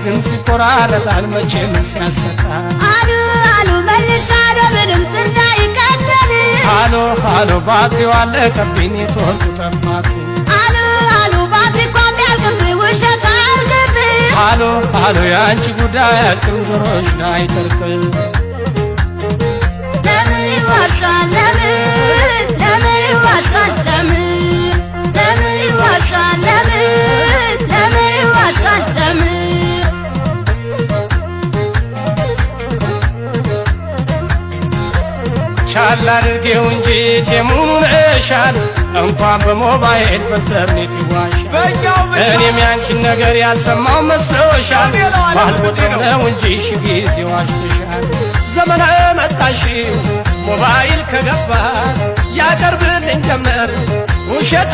ድምፅ ይቆራረጣል መቼም ሲያሰጣ አሉ አሉ መልሻለሁ በድምፅ እንዳይቀደል ሃሎ ሃሎ ባትሪው አለቀብኝ ኔትወርኩ ጠፋብኝ አሉ አሉ ባትሪ እኮ ቢያልቅብኝ ውሸት አልገብኝ ሃሎ ሃሎ የአንቺ ጉዳይ አቅም ጆሮሽ ላይ ጠልቅል ለምን ይዋሻል ለምን ይዋሻል ለምን ይዋሻል ለምን ይዋሻል ለምን ቻል አድርጌው እንጂ ቴሙኑን እሻል እንኳን በሞባይል በኢንተርኔት ይዋሻል እኔም ያንቺን ነገር ያልሰማው መስሎሻል ባልቦታው ነው እንጂ ሺ ጊዜ ዋሽተሻል ዘመነ መጣሽው ሞባይል ከገባ ያቀርብልኝ ጀመር ውሸት